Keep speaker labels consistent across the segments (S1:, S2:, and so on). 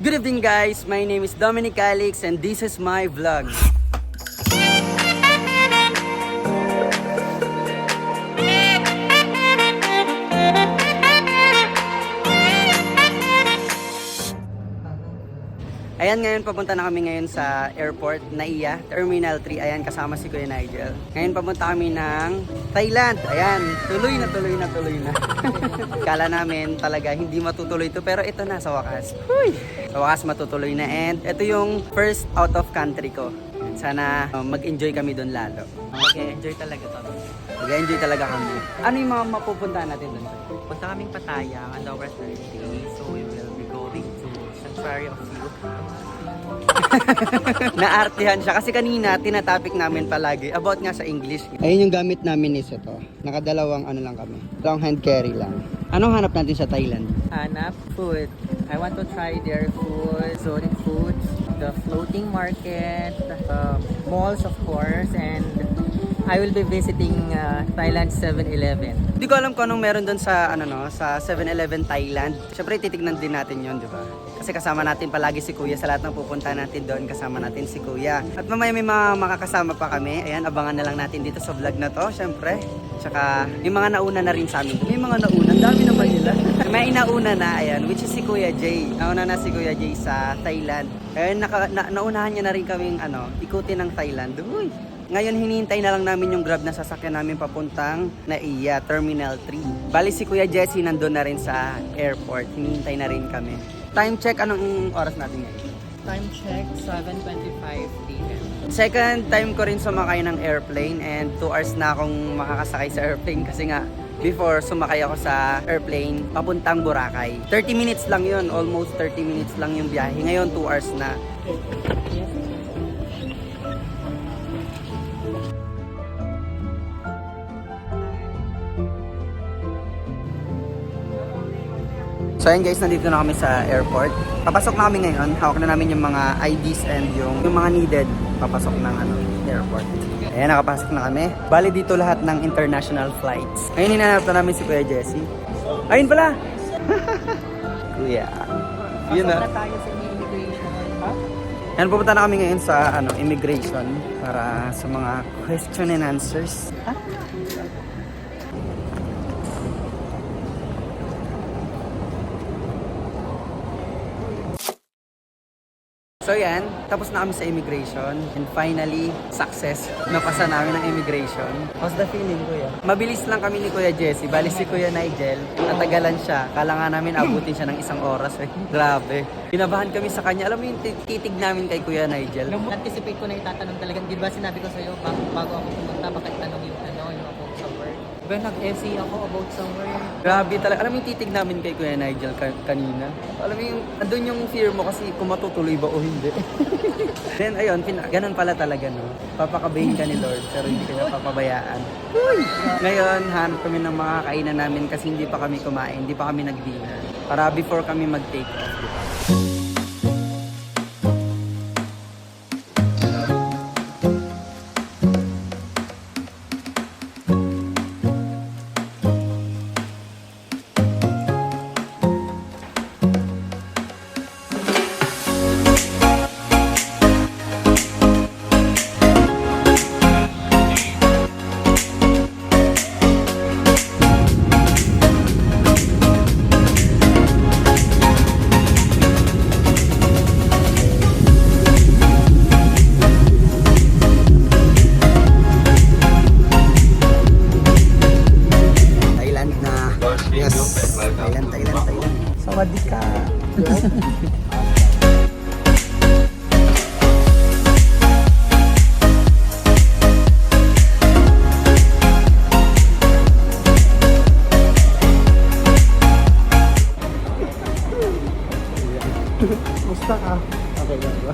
S1: Good evening guys, my name is Dominic Calix and this is my vlog. Ayan, ngayon papunta na kami ngayon sa airport, NAIA, Terminal 3. Ayan, kasama si Kuya Nigel. Ngayon papunta kami ng Thailand. Ayan, tuloy na. Kala namin talaga hindi matutuloy to, pero ito na sa wakas. Huy! Sa wakas matutuloy na, and ito yung first out of country ko. Sana mag-enjoy kami doon lalo. Okay, enjoy talaga to. Mag-enjoy talaga kami. Ano yung mga mapupuntahan natin doon?
S2: Punta kaming Pattaya on our Thursday, so we will be going to Sanctuary of Youth.
S1: Naartihan siya kasi kanina tinatopic namin palagi about nga sa English. Ayun yung gamit namin is ito. Nakadalawang ano lang kami. Long hand carry lang. Anong hanap natin sa Thailand?
S2: Hanap food. I want to try their food, exotic foods, the floating market, malls of course, and I will be visiting Thailand 7-Eleven.
S1: Hindi ko alam kung anong meron doon sa sa 7-Eleven Thailand. Syempre titignan din natin 'yon, 'di ba? Kasi kasama natin palagi si Kuya sa lahat ng pupunta natin doon, kasama natin si Kuya. At mamaya may mga makakasama pa kami. Ayan, abangan na lang natin dito sa vlog na 'to, syempre. Tsaka may mga nauna na rin sa amin. May mga nauna, ang dami naman nila. May inauna na, ayan, which is si Kuya Jay. Nauna na si Kuya Jay sa Thailand. Ayan, naunahan niya na rin kaming ikutin ng Thailand. Uy! Ngayon hinihintay na lang namin yung Grab na sasakyan namin papuntang NAIA Terminal 3. Bali si Kuya Jesse nandun na rin sa airport. Hinihintay na rin kami. Time check, anong oras natin ngayon?
S2: Time check, 7:25 p.m.
S1: Second time ko rin sumakay ng airplane and 2 hours na akong makakasakay sa airplane kasi nga before sumakay ako sa airplane papuntang Boracay. 30 minutes lang yun, almost 30 minutes lang yung biyahe. Ngayon 2 hours na. So ayun guys, nandito na kami sa airport. Papasok na kami ngayon. Hawak na namin yung mga IDs and yung mga needed papasok ng airport. Ayan, nakapasok na kami. Bali dito lahat ng international flights. Ngayon hinanap na namin si Kuya Jesse. Ayun pala! Kuya. Yun na.
S2: Pasok na tayo sa immigration.
S1: Ayan, pupunta na kami ngayon sa immigration para sa mga question and answers. So yan, tapos na kami sa immigration and finally, success. Napasa namin ang immigration. How's the feeling, Kuya? Mabilis lang kami ni Kuya Jesse. Bali si Kuya Nigel, natagalan siya. Kala nga namin abutin siya ng 1 oras. Grabe. Kinabahan kami sa kanya. Alam mo yung titig namin kay Kuya Nigel?
S2: Anticipate ko na itatanong talagang, di ba sinabi ko sa'yo, bago ako pumunta, baka itanong yung about somewhere. Diba nag-essay ako about somewhere.
S1: Grabe talaga. Alam mo yung titig namin kay Kuya Nigel kanina? Alam mo yung, andun yung fear mo kasi kung matutuloy ba o hindi. Then ayun, ganun pala talaga, no? Papakabayin ka ni Lord pero hindi ka niya papabayaan. Ngayon, hanap kami ng mga kainan namin kasi hindi pa kami kumain, hindi pa kami nag-dinner. Para before kami mag-take off, di ba? Thailand. Sawadee ka. Musta ka? Okay lang ba?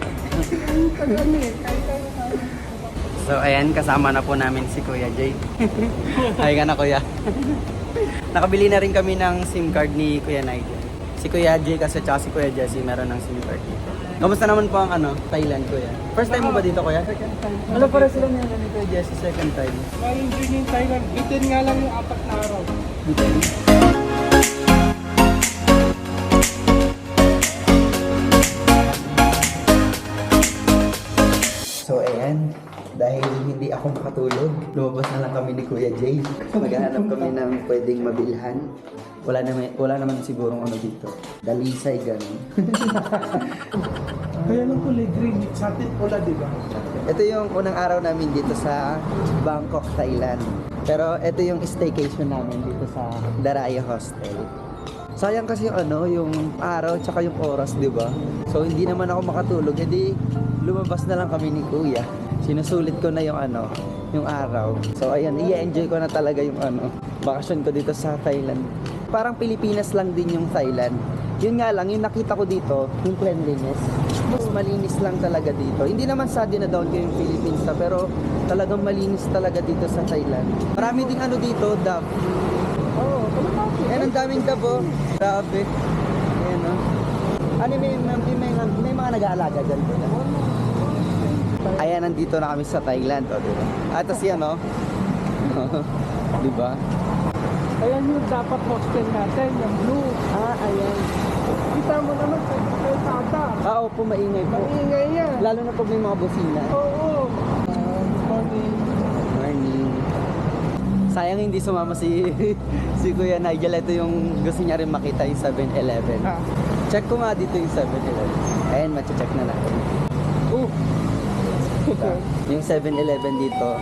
S1: So ayan, kasama na po namin si Kuya Jay. Ay ka na, Kuya. Nakabili na rin kami ng SIM card ni Kuya Nigel. Si Kuya Jay kasi tsaka si Kuya Jesse meron ng SIM card dito. Kamusta naman po ang Thailand, Kuya? First time mo ba dito, Kuya? Second time. Ano para sila niya ni Kuya Jesse, second time?
S3: Ma-enjoy yung Thailand. Bitin nga lang yung 4 na araw.
S1: Bitin? dahil hindi ako makatulog. Lumabas na lang kami ni Kuya Jay. Maghahanap kami ng pwedeng mabilhan. Wala naman sigurong ano dito. Dalisay, ganun.
S3: Kaya lang kulay green, sa atin pula, di ba?
S1: Ito yung unang araw namin dito sa Bangkok, Thailand. Pero ito yung staycation namin dito sa Daraya Hostel. Sayang kasi yung araw tsaka yung oras, di ba? So hindi naman ako makatulog, edi lumabas na lang kami ni Kuya. Sinusulit ko na yung araw. So ayan, i-enjoy ko na talaga yung bakasyon ko dito sa Thailand. Parang Pilipinas lang din yung Thailand. Yun nga lang, yung nakita ko dito, yung cleanliness. Mas malinis lang talaga dito. Hindi naman sa dinadown ko yung Philippines pero talagang malinis talaga dito sa Thailand. Marami ding dito, dove.
S3: Oo,
S1: Ayan, ang daming dabo. Grabe. Ayan, no? May mga nag-aalaga dyan. Ayan, nandito na kami sa Thailand. O, diba? At tas yan, no? Diba?
S3: Ayan yung dapat hostel natin, yung blue.
S1: Ayan.
S3: Kita mo naman sa kalsada.
S1: Opo, maingay po.
S3: Maingay yan.
S1: Lalo na pag may mga busina.
S3: Oo. Morning.
S1: Morning. Sayang hindi sumama si Kuya Nigel. Ito yung gusto niya rin makita yung 7-Eleven.
S3: Ah.
S1: Check ko nga dito yung 7-Eleven. Ayan, mache-check na natin. Yung 7-Eleven dito,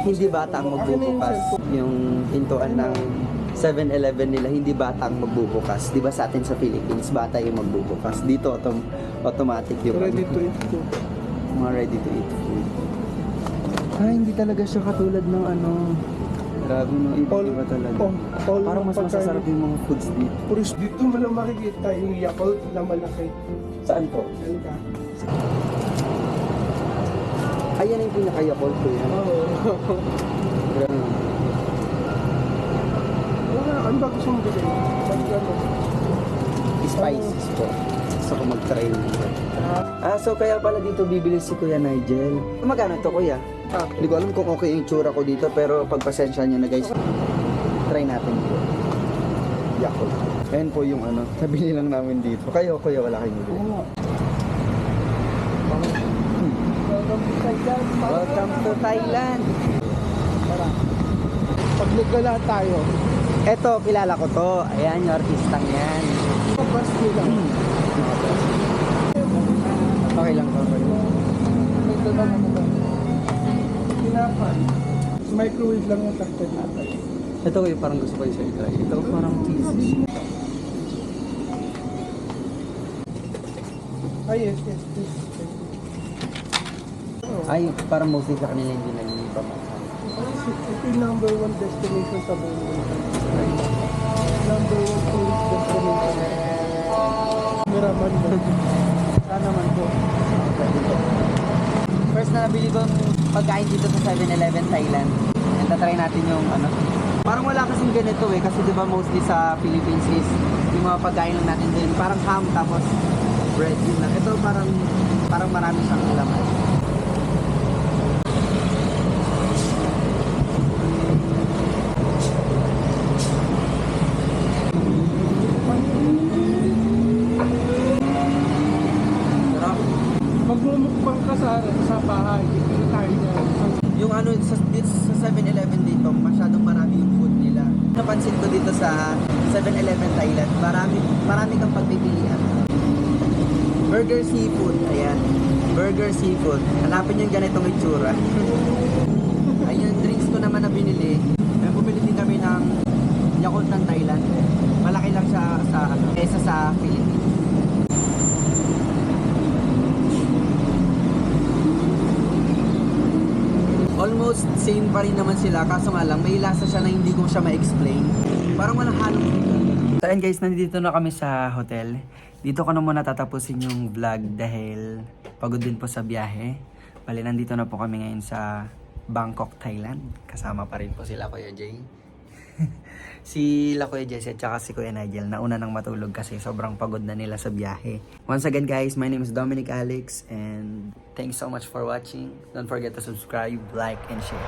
S1: hindi bata ang magbubukas. Yung pintuan ng 7-Eleven nila, hindi bata ang magbubukas. Di ba sa atin sa Philippines, bata yung magbubukas. Dito, automatic yung
S3: Ready to eat food.
S1: mga ready to eat food. Hindi talaga siya katulad ng grabe no, iba talaga. Parang mas masasarap yung mga foods dito.
S3: Puris, dito mo lang makikita yung Yakult na malaki.
S1: Saan po?
S3: Yan ka.
S1: Ayan yung pinaka-Yakult ko yan.
S3: Oo.
S1: Grabe.
S3: Ano ba gusto mo gawin?
S1: Spices po. Gusto ko mag-try nito. So kaya pala dito bibili si Kuya Nigel. Magkano to, Kuya? Hindi ko alam kung okay yung tsura ko dito, pero pagpasensya nyo na guys. Try natin po. Yakult. Ayan po yung nabili lang namin dito. Kayo, Kuya, wala kayong bili.
S3: Oo.
S1: Welcome to Thailand.
S3: Pag nagala tayo,
S1: Eto, kilala ko to. Ayan, yung artistang yan.
S3: mabas nila.
S1: Okay lang to.
S3: Ito lang ano ba? Tinapay. Microwave lang yung takpan natin.
S1: Ito yung parang gusto ko yung sa'yo. Ito parang cheesy.
S3: Yes.
S1: Ay, parang mostly sa kanila hindi nalilipa mo.
S3: Ito yung number 1 destination sa buong mundo. Number 1 tourist destination. Miraman mo.
S1: Saan naman po? First na nabili kong pagkain dito sa 7-Eleven Thailand. And try natin yung Parang wala kasing ganito kasi diba mostly sa Philippines is yung mga pagkain lang natin din. Parang ham tapos bread yun lang. Ito parang marami siyang laman.
S3: Magmumukbang ka sa bahay. Dito tayo na.
S1: Yung dito sa 7-Eleven dito, masyadong marami yung food nila. Napansin ko dito sa 7-Eleven Thailand, marami kang pagpipilian. Burger seafood, ayan. Burger seafood. Hanapin yung ganitong itsura. Ayun, drinks ko naman na binili. May bumili din kami ng Yakult ng Thailand. Malaki lang siya kesa sa Philippines. Almost same pa rin naman sila, kaso nga lang may lasa siya na hindi ko siya ma-explain. Parang walang halong. So and guys, nandito na kami sa hotel. Dito ko na muna tatapusin yung vlog dahil pagod din po sa biyahe. Bali, nandito na po kami ngayon sa Bangkok, Thailand. Kasama pa rin po sila Kuya Jay. Si Kuya Jesse at saka si Kuya Nigel nauna nang matulog kasi sobrang pagod na nila sa biyahe. Once again guys, my name is Dominic Alex and thanks so much for watching. Don't forget to subscribe, like, and share.